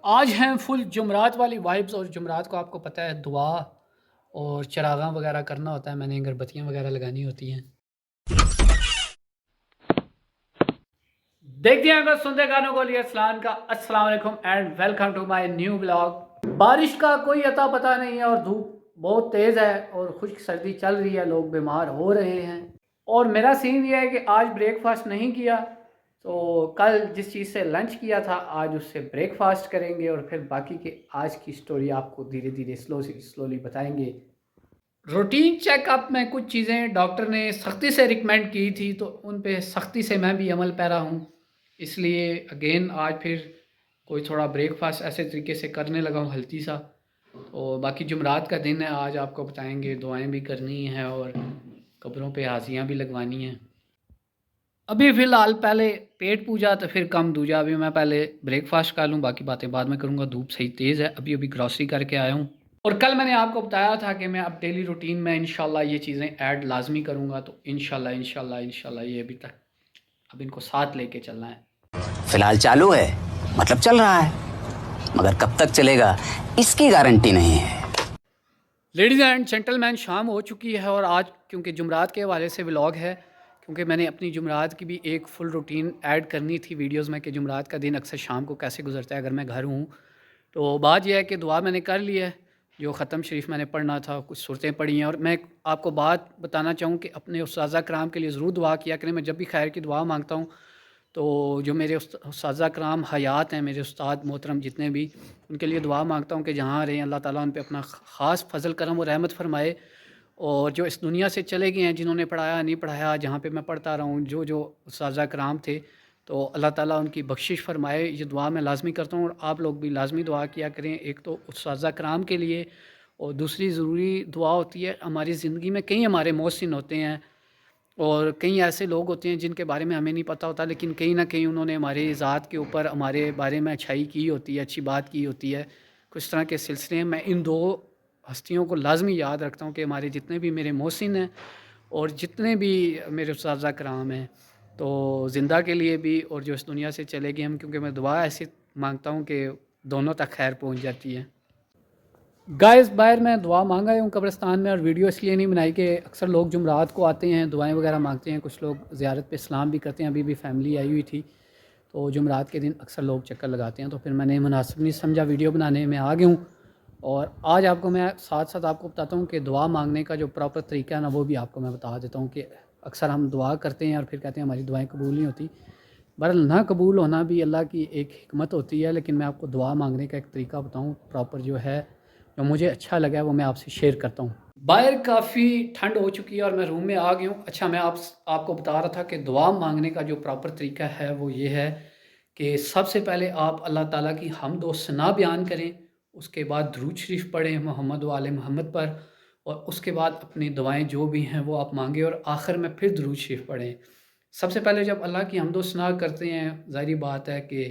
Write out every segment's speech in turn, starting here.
آج ہیں فل جمعرات والی وائبز، اور جمعرات کو آپ کو پتہ ہے دعا اور چراغاں وغیرہ کرنا ہوتا ہے، میں نے اگر بتیاں وغیرہ لگانی ہوتی ہیں۔ دیکھتے ہیں اگر سنتے گانوں کو لیے اسلام کا السلام علیکم and welcome to my new blog. بارش کا کوئی عطا پتہ نہیں ہے اور دھوپ بہت تیز ہے اور خشک سردی چل رہی ہے، لوگ بیمار ہو رہے ہیں۔ اور میرا سین یہ ہے کہ آج بریک فاسٹ نہیں کیا، تو کل جس چیز سے لنچ کیا تھا آج اس سے بریک فاسٹ کریں گے، اور پھر باقی کے آج کی سٹوری آپ کو دھیرے دھیرے سلولی بتائیں گے۔ روٹین چیک اپ میں کچھ چیزیں ڈاکٹر نے سختی سے ریکمینڈ کی تھی، تو ان پہ سختی سے میں بھی عمل پیرا ہوں، اس لیے اگین آج پھر کوئی تھوڑا بریک فاسٹ ایسے طریقے سے کرنے لگا ہوں ہلکی سا۔ تو باقی جمعرات کا دن ہے، آج آپ کو بتائیں گے، دعائیں بھی کرنی ہیں اور قبروں پہ حاضیاں بھی لگوانی ہیں۔ ابھی فی الحال پہلے پیٹ پوجا تو پھر کم دوجا، ابھی میں پہلے بریک فاسٹ کر لوں، باقی باتیں بعد میں کروں گا، دھوپ صحیح تیز ہے، ابھی گراسری کر کے آیا ہوں۔ اور کل میں نے آپ کو بتایا تھا کہ میں اب ڈیلی روٹین میں انشاءاللہ یہ چیزیں ایڈ لازمی کروں گا، تو انشاءاللہ یہ ابھی تک اب ان کو ساتھ لے کے چلنا ہے۔ فی الحال چالو ہے، مطلب چل رہا ہے، مگر کب تک چلے گا اس کی گارنٹی نہیں ہے۔ لیڈیز اینڈ جینٹل مین، شام ہو چکی ہے اور آج کیونکہ جمعرات کے حوالے سے ولاگ ہے، کیونکہ میں نے اپنی جمعرات کی بھی ایک فل روٹین ایڈ کرنی تھی ویڈیوز میں کہ جمعرات کا دن اکثر شام کو کیسے گزرتا ہے اگر میں گھر ہوں۔ تو بات یہ ہے کہ دعا میں نے کر لی ہے، جو ختم شریف میں نے پڑھنا تھا، کچھ صورتیں پڑھی ہیں، اور میں آپ کو بات بتانا چاہوں کہ اپنے اساتذہ کرام کے لیے ضرور دعا کیا کریں۔ میں جب بھی خیر کی دعا مانگتا ہوں تو جو میرے اساتذہ کرام حیات ہیں، میرے استاد محترم جتنے بھی، ان کے لیے دعا مانگتا ہوں کہ جہاں رہیں اللہ تعالیٰ ان پہ اپنا خاص فضل کرم و رحمت فرمائے، اور جو اس دنیا سے چلے گئے ہیں، جنہوں نے پڑھایا نہیں پڑھایا، جہاں پہ میں پڑھتا رہا ہوں، جو اساتذہ کرام تھے، تو اللہ تعالیٰ ان کی بخشش فرمائے، یہ دعا میں لازمی کرتا ہوں، اور آپ لوگ بھی لازمی دعا کیا کریں، ایک تو اساتذہ کرام کے لیے، اور دوسری ضروری دعا ہوتی ہے ہماری زندگی میں کئی ہمارے محسن ہوتے ہیں، اور کئی ایسے لوگ ہوتے ہیں جن کے بارے میں ہمیں نہیں پتہ ہوتا، لیکن کہیں نہ کہیں انہوں نے ہماری ذات کے اوپر ہمارے بارے میں اچھائی کی ہوتی ہے، اچھی بات کی ہوتی ہے، کچھ طرح کے سلسلے میں ان دو ہستیوں کو لازمی یاد رکھتا ہوں کہ ہمارے جتنے بھی میرے محسن ہیں اور جتنے بھی میرے اساتذہ کرام ہیں، تو زندہ کے لیے بھی اور جو اس دنیا سے چلے گئے ہم، کیونکہ میں دعا ایسی مانگتا ہوں کہ دونوں تک خیر پہنچ جاتی ہے۔ گائز باہر میں دعا مانگا ہوں قبرستان میں، اور ویڈیو اس لیے نہیں بنائی کہ اکثر لوگ جمعرات کو آتے ہیں، دعائیں وغیرہ مانگتے ہیں، کچھ لوگ زیارت پہ سلام بھی کرتے ہیں، ابھی بھی فیملی آئی ہوئی تھی، تو جمعرات کے دن اکثر لوگ چکر لگاتے ہیں، تو پھر میں نے مناسب نہیں سمجھا ویڈیو بنانے میں آ گیا ہوں۔ اور آج آپ کو میں ساتھ ساتھ آپ کو بتاتا ہوں کہ دعا مانگنے کا جو پراپر طریقہ ہے نا، وہ بھی آپ کو میں بتا دیتا ہوں کہ اکثر ہم دعا کرتے ہیں اور پھر کہتے ہیں ہماری دعائیں قبول نہیں ہوتی۔ بہرحال نہ قبول ہونا بھی اللہ کی ایک حکمت ہوتی ہے، لیکن میں آپ کو دعا مانگنے کا ایک طریقہ بتاؤں پراپر جو ہے، جو مجھے اچھا لگا ہے، وہ میں آپ سے شیئر کرتا ہوں۔ باہر کافی ٹھنڈ ہو چکی ہے اور میں روم میں آ گیا ہوں۔ اچھا، میں آپ کو بتا رہا تھا کہ دعا مانگنے کا جو پراپر طریقہ ہے وہ یہ ہے کہ سب سے پہلے آپ اللہ تعالیٰ کی حمد و ثنا بیان کریں، اس کے بعد درود شریف پڑھیں محمد و آل محمد پر، اور اس کے بعد اپنی دعائیں جو بھی ہیں وہ آپ مانگیں، اور آخر میں پھر درود شریف پڑھیں۔ سب سے پہلے جب اللہ کی حمد و ثنا کرتے ہیں، ظاہری بات ہے کہ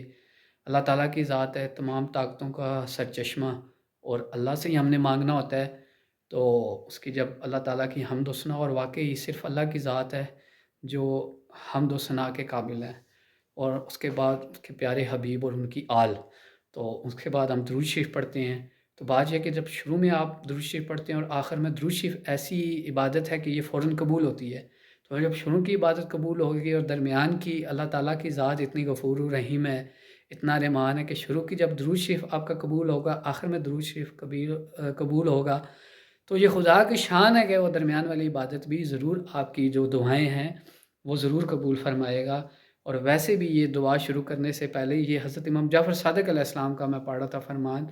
اللہ تعالیٰ کی ذات ہے تمام طاقتوں کا سرچشمہ، اور اللہ سے ہی ہم نے مانگنا ہوتا ہے، تو اس کی جب اللہ تعالیٰ کی حمد و ثنا، اور واقعی صرف اللہ کی ذات ہے جو حمد و ثنا کے قابل ہے، اور اس کے بعد اس کے پیارے حبیب اور ان کی آل، تو اس کے بعد ہم درود شریف پڑھتے ہیں۔ تو بات یہ ہے کہ جب شروع میں آپ درود شریف پڑھتے ہیں اور آخر میں درود شریف ایسی عبادت ہے کہ یہ فوراً قبول ہوتی ہے، تو جب شروع کی عبادت قبول ہوگی اور درمیان کی اللہ تعالیٰ کی ذات اتنی غفور و رحیم ہے، اتنا رحمان ہے کہ شروع کی جب درود شریف آپ کا قبول ہوگا، آخر میں درود شریف قبول ہوگا، تو یہ خدا کی شان ہے کہ وہ درمیان والی عبادت بھی ضرور آپ کی جو دعائیں ہیں وہ ضرور قبول فرمائے گا۔ اور ویسے بھی یہ دعا شروع کرنے سے پہلے یہ حضرت امام جعفر صادق علیہ السلام کا میں پڑھ رہا تھا فرمان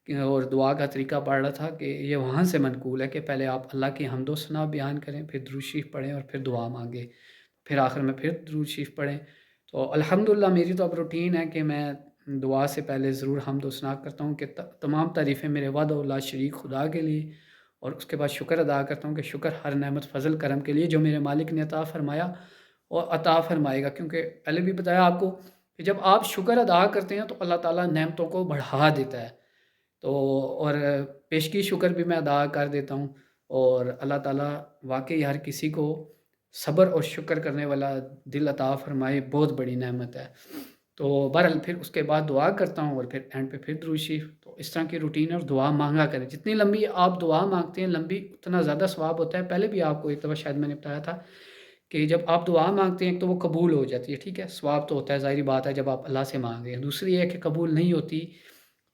اور دعا کا طریقہ پڑھ رہا تھا کہ یہ وہاں سے منقول ہے کہ پہلے آپ اللہ کی حمد و ثنا بیان کریں، پھر درود شریف پڑھیں اور پھر دعا مانگیں، پھر آخر میں پھر درود شریف پڑھیں۔ تو الحمدللہ میری تو اب روٹین ہے کہ میں دعا سے پہلے ضرور حمد و ثنا کرتا ہوں کہ تمام تعریفیں میرے وحدہ لا شریک خدا کے لیے، اور اس کے بعد شکر ادا کرتا ہوں کہ شکر ہر نعمت فضل کرم کے لیے جو میرے مالک نے عطا فرمایا اور عطا فرمائے گا، کیونکہ پہلے بھی بتایا آپ کو کہ جب آپ شکر ادا کرتے ہیں تو اللہ تعالیٰ نعمتوں کو بڑھا دیتا ہے، تو اور پیشگی شکر بھی میں ادا کر دیتا ہوں، اور اللہ تعالیٰ واقعی ہر کسی کو صبر اور شکر کرنے والا دل عطا فرمائے، بہت بڑی نعمت ہے۔ تو بہرحال پھر اس کے بعد دعا کرتا ہوں اور پھر اینڈ پہ پھر درود شریف. تو اس طرح کی روٹین ہے اور دعا مانگا کریں. جتنی لمبی آپ دعا مانگتے ہیں لمبی اتنا زیادہ ثواب ہوتا ہے. پہلے بھی آپ کو ایک دفعہ شاید میں نے بتایا تھا کہ جب آپ دعا مانگتے ہیں تو وہ قبول ہو جاتی ہے. ٹھیک ہے، ثواب تو ہوتا ہے، ظاہری بات ہے جب آپ اللہ سے مانگ رہے ہیں. دوسری ہے کہ قبول نہیں ہوتی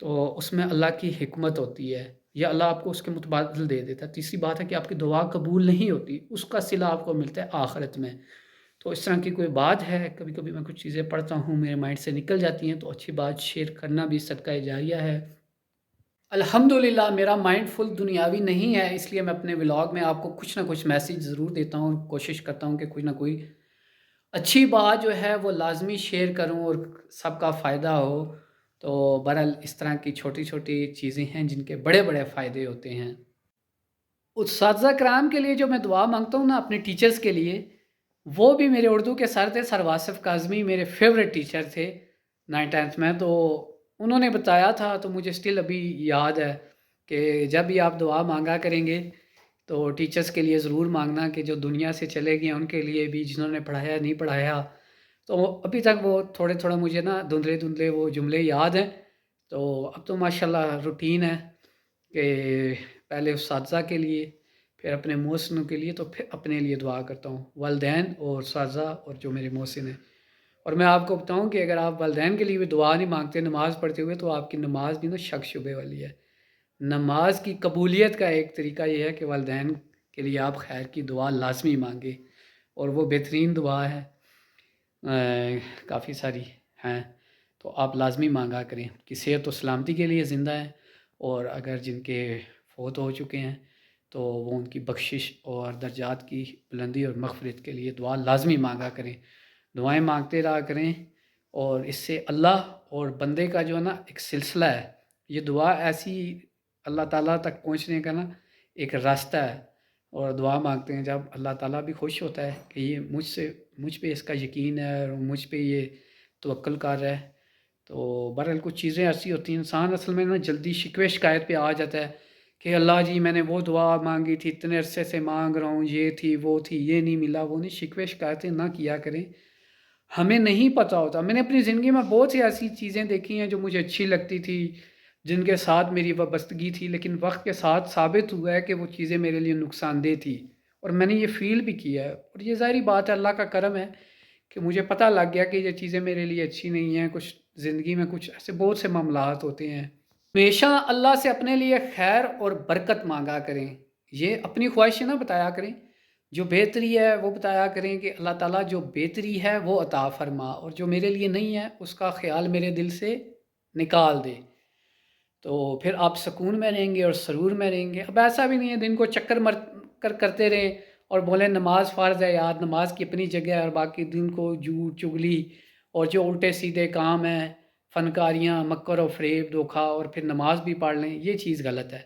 تو اس میں اللہ کی حکمت ہوتی ہے یا اللہ آپ کو اس کے متبادل دے دیتا ہے. تیسری بات ہے کہ آپ کی دعا قبول نہیں ہوتی، اس کا صلہ آپ کو ملتا ہے آخرت میں. تو اس طرح کی کوئی بات ہے، کبھی کبھی میں کچھ چیزیں پڑھتا ہوں میرے مائنڈ سے نکل جاتی ہیں تو اچھی بات شیئر کرنا بھی صدقہ جاریہ ہے. الحمدللہ میرا مائنڈ فل دنیاوی نہیں ہے، اس لیے میں اپنے ولاگ میں آپ کو کچھ نہ کچھ میسیج ضرور دیتا ہوں اور کوشش کرتا ہوں کہ کوئی نہ کوئی اچھی بات جو ہے وہ لازمی شیئر کروں اور سب کا فائدہ ہو. تو بہرحال اس طرح کی چھوٹی چھوٹی چیزیں ہیں جن کے بڑے بڑے فائدے ہوتے ہیں. اساتذہ کرام کے لیے جو میں دعا مانگتا ہوں نا اپنے ٹیچرز کے لیے، وہ بھی میرے اردو کے سر تھے سر واصف کاظمی، میرے فیوریٹ ٹیچر تھے 9th 10th میں. تو انہوں نے بتایا تھا تو مجھے سٹل ابھی یاد ہے کہ جب بھی آپ دعا مانگا کریں گے تو ٹیچرز کے لیے ضرور مانگنا کہ جو دنیا سے چلے گئے ان کے لیے بھی، جنہوں نے پڑھایا نہیں پڑھایا. تو ابھی تک وہ تھوڑا مجھے نا دھندلے وہ جملے یاد ہیں. تو اب تو ماشاءاللہ روٹین ہے کہ پہلے اساتذہ کے لیے، پھر اپنے محسنوں کے لیے، تو پھر اپنے لیے دعا کرتا ہوں، والدین اور اساتذہ اور جو میرے محسن ہیں. اور میں آپ کو بتاؤں کہ اگر آپ والدین کے لیے بھی دعا نہیں مانگتے نماز پڑھتے ہوئے تو آپ کی نماز بھی نا شک شبے والی ہے. نماز کی قبولیت کا ایک طریقہ یہ ہے کہ والدین کے لیے آپ خیر کی دعا لازمی مانگیں، اور وہ بہترین دعا ہے. کافی ساری ہیں تو آپ لازمی مانگا کریں کہ صحت و سلامتی کے لیے زندہ ہیں، اور اگر جن کے فوت ہو چکے ہیں تو وہ ان کی بخشش اور درجات کی بلندی اور مغفرت کے لیے دعا لازمی مانگا کریں. دعائیں مانگتے رہا کریں، اور اس سے اللہ اور بندے کا جو ہے نا ایک سلسلہ ہے. یہ دعا ایسی اللہ تعالیٰ تک پہنچنے کا نا ایک راستہ ہے. اور دعا مانگتے ہیں جب اللہ تعالیٰ بھی خوش ہوتا ہے کہ یہ مجھ پہ اس کا یقین ہے اور مجھ پہ یہ توکل کر رہا ہے. تو بہرحال کچھ چیزیں ایسی ہوتی ہیں، انسان اصل میں نا جلدی شکوے شکایت پہ آ جاتا ہے کہ اللہ جی میں نے وہ دعا مانگی تھی، اتنے عرصے سے مانگ رہا ہوں، یہ تھی وہ تھی، یہ نہیں ملا وہ نہیں. شکوے شکایتیں نہ کیا کریں، ہمیں نہیں پتہ ہوتا. میں نے اپنی زندگی میں بہت سی ایسی چیزیں دیکھی ہیں جو مجھے اچھی لگتی تھی، جن کے ساتھ میری وابستگی تھی، لیکن وقت کے ساتھ ثابت ہوا ہے کہ وہ چیزیں میرے لیے نقصان دہ تھی، اور میں نے یہ فیل بھی کیا ہے. اور یہ ظاہری بات ہے، اللہ کا کرم ہے کہ مجھے پتہ لگ گیا کہ یہ چیزیں میرے لیے اچھی نہیں ہیں. کچھ زندگی میں کچھ ایسے بہت سے معاملات ہوتے ہیں. ہمیشہ اللہ سے اپنے لیے خیر اور برکت مانگا کریں، یہ اپنی خواہشیں نہ بتایا کریں، جو بہتری ہے وہ بتایا کریں کہ اللہ تعالیٰ جو بہتری ہے وہ عطا فرما، اور جو میرے لیے نہیں ہے اس کا خیال میرے دل سے نکال دے. تو پھر آپ سکون میں رہیں گے اور سرور میں رہیں گے. اب ایسا بھی نہیں ہے دن کو چکر مر کر کرتے رہیں اور بولیں نماز فرض ہے یار، نماز کی اپنی جگہ ہے، اور باقی دن کو جھوٹ چگلی اور جو الٹے سیدھے کام ہیں، فنکاریاں، مکر و فریب، دھوکا، اور پھر نماز بھی پڑھ لیں. یہ چیز غلط ہے.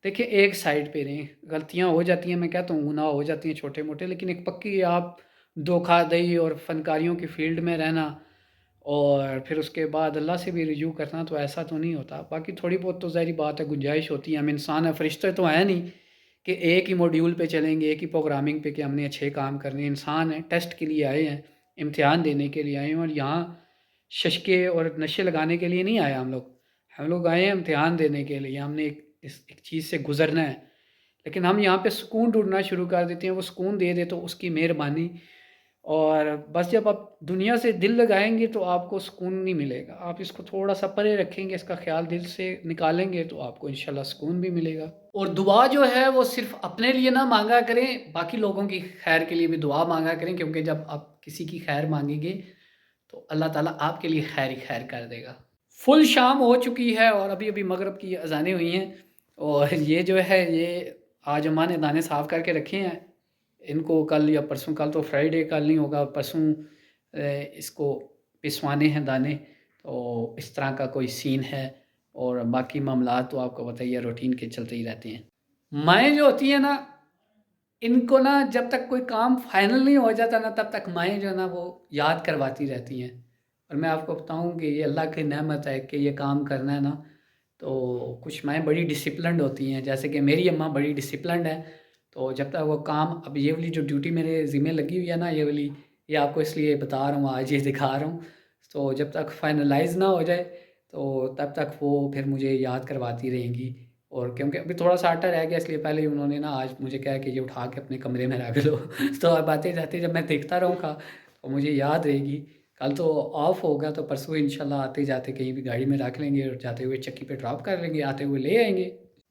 دیکھیں ایک سائڈ پہ رہیں، غلطیاں ہو جاتی ہیں، میں کہتا ہوں گناہ ہو جاتی ہیں چھوٹے موٹے، لیکن ایک پکی آپ دھوکا دہی اور فنکاریوں کی فیلڈ میں رہنا اور پھر اس کے بعد اللہ سے بھی رجوع کرنا، تو ایسا تو نہیں ہوتا. باقی تھوڑی بہت تو ظاہری بات ہے گنجائش ہوتی ہے، ہم انسان ہیں، فرشتے تو ہیں نہیں کہ ایک ہی موڈیول پہ چلیں گے، ایک ہی پروگرامنگ پہ کہ ہم نے اچھے کام کرنے. انسان ہیں، ٹیسٹ کے لیے آئے ہیں، امتحان دینے کے لیے آئے ہیں، اور یہاں ششکے اور نشے لگانے کے لیے نہیں آئے ہم لوگ آئے ہیں امتحان دینے کے لیے. ہم نے ایک چیز سے گزرنا ہے، لیکن ہم یہاں پہ سکون ڈھونڈنا شروع کر دیتے ہیں. وہ سکون دے دے تو اس کی مہربانی، اور بس جب آپ دنیا سے دل لگائیں گے تو آپ کو سکون نہیں ملے گا. آپ اس کو تھوڑا سا پرے رکھیں گے، اس کا خیال دل سے نکالیں گے تو آپ کو انشاءاللہ سکون بھی ملے گا. اور دعا جو ہے وہ صرف اپنے لیے نہ مانگا کریں، باقی لوگوں کی خیر کے لیے بھی دعا مانگا کریں، کیونکہ جب آپ کسی کی خیر مانگیں گے تو اللہ تعالیٰ آپ کے لیے خیر ہی خیر کر دے گا. فل شام ہو چکی ہے اور ابھی مغرب کی اذانیں ہوئی ہیں، اور یہ جو ہے یہ آج اماں نے دانے صاف کر کے رکھے ہیں. ان کو کل یا پرسوں، کل تو فرائیڈے، کل نہیں ہوگا، پرسوں اس کو پسوانے ہیں دانے. تو اس طرح کا کوئی سین ہے، اور باقی معاملات تو آپ کو بتائیے روٹین کے چلتے ہی رہتے ہیں. مائیں جو ہوتی ہیں نا، ان کو نا جب تک کوئی کام فائنل نہیں ہو جاتا نا تب تک مائیں جو ہے نا وہ یاد کرواتی رہتی ہیں. اور میں آپ کو بتاؤں کہ یہ اللہ کی نعمت ہے کہ یہ کام کرنا ہے نا. تو کچھ مائیں بڑی ڈسپلنڈ ہوتی ہیں، جیسے کہ میری اماں بڑی ڈسپلنڈ ہے. تو جب تک وہ کام، اب یہ والی جو ڈیوٹی میرے ذمہ لگی ہوئی ہے نا، یہ والی، یہ آپ کو اس لیے بتا رہا ہوں، آج یہ دکھا رہا ہوں. تو جب تک فائنلائز نہ ہو جائے تو تب تک وہ پھر مجھے یاد کرواتی رہیں گی، اور کیونکہ ابھی تھوڑا سا آٹا رہ گیا، اس لیے پہلے ہی انہوں نے نا آج مجھے کہا کہ یہ اٹھا کے اپنے کمرے میں رکھ لو تو اب آتے جاتے جب میں دیکھتا رہوں گا تو مجھے یاد رہے گی. کل تو آف ہوگا تو پرسوں انشاءاللہ آتے جاتے کہیں بھی گاڑی میں رکھ لیں گے اور جاتے ہوئے چکی پہ ڈراپ کر لیں گے، آتے ہوئے لے آئیں گے.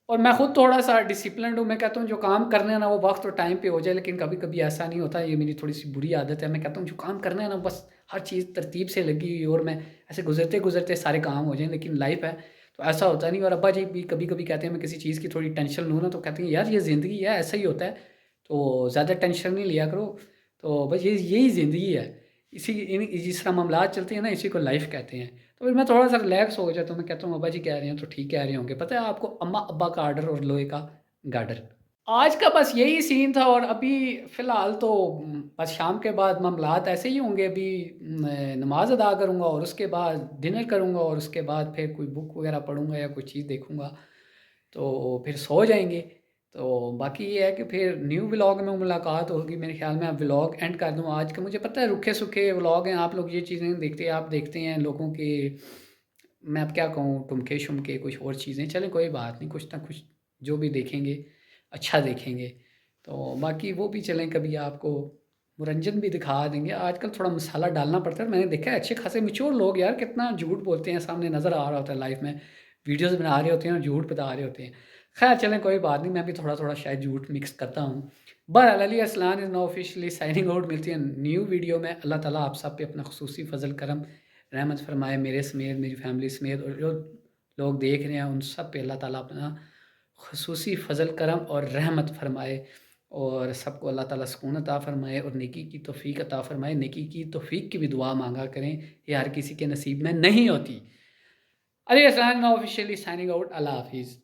اور میں خود تھوڑا سا ڈسپلنڈ ہوں، میں کہتا ہوں جو کام کرنا ہے نا وہ وقت اور ٹائم پہ ہو جائے، لیکن کبھی کبھی ایسا نہیں ہوتا، یہ میری تھوڑی سی بری عادت ہے. میں کہتا ہوں جو کام کرنا ہے نا بس ہر چیز ترتیب سے لگی ہوئی، اور میں ایسے گزرتے گزرتے سارے کام ہو جائیں، لیکن لائف ہے تو ایسا ہوتا نہیں. اور ابا جی بھی کبھی کبھی کہتے ہیں میں کسی چیز کی تھوڑی ٹینشن لوں نا تو کہتے ہیں یار یہ زندگی ہے، ایسا ہی ہوتا ہے، تو زیادہ ٹینشن نہیں لیا کرو. تو بس یہی زندگی ہے، جس طرح معاملات چلتے ہیں نا اسی کو لائف کہتے ہیں. تو پھر میں تھوڑا سا ریلیکس ہو جاتا ہوں، میں کہتا ہوں ابا جی کہہ رہے ہیں تو ٹھیک کہہ رہے ہوں گے. پتہ ہے آپ کو اماں ابا کا آرڈر اور لوہے کا گارڈر. آج کا بس یہی سین تھا، اور ابھی فی الحال تو بس شام کے بعد معاملات ایسے ہی ہوں گے. ابھی نماز ادا کروں گا اور اس کے بعد ڈنر کروں گا، اور اس کے بعد پھر کوئی بک وغیرہ پڑھوں گا یا کوئی چیز دیکھوں گا تو پھر سو جائیں گے. تو باقی یہ ہے کہ پھر نیو ولاگ میں ملاقات ہوگی میرے خیال میں. اب ولاگ اینڈ کر دوں آج کا. مجھے پتہ ہے رکھے سکھے ولاگ ہیں، آپ لوگ یہ چیزیں دیکھتے ہیں، آپ دیکھتے ہیں لوگوں کے، میں اب کیا کہوں، ٹمکے شمکے کچھ اور چیزیں. چلیں کوئی بات نہیں، کچھ نہ کچھ جو بھی دیکھیں گے اچھا دیکھیں گے. تو باقی وہ بھی چلیں کبھی آپ کو مرنجن بھی دکھا دیں گے. آج کل تھوڑا مسالہ ڈالنا پڑتا ہے، میں نے دیکھا ہے اچھے خاصے میچور لوگ یار کتنا جھوٹ بولتے ہیں، سامنے نظر آ رہا ہوتا ہے لائف میں، ویڈیوز بنا رہے ہوتے ہیں اور جھوٹ بتا رہے ہوتے ہیں. خیر چلیں کوئی بات نہیں، میں بھی تھوڑا تھوڑا شاید جھوٹ مکس کرتا ہوں. بہرحال علی ارسلان از نو آفیشلی سائننگ آؤٹ. ملتی ہے نیو ویڈیو میں. اللہ تعالیٰ آپ سب پہ اپنا خصوصی فضل کرم رحمت فرمائے، میرے سمیت، میری فیملی سمیت، اور جو لوگ دیکھ رہے ہیں ان سب پہ اللہ تعالیٰ اپنا خصوصی فضل کرم اور رحمت فرمائے، اور سب کو اللہ تعالیٰ سکون عطا فرمائے اور نیکی کی توفیق عطا فرمائے. نیکی کی توفیق کی بھی دعا مانگا کریں، یہ ہر کسی کے نصیب میں نہیں ہوتی. علی ارسلان نو آفیشیلی سائننگ آؤٹ. اللہ حافظ.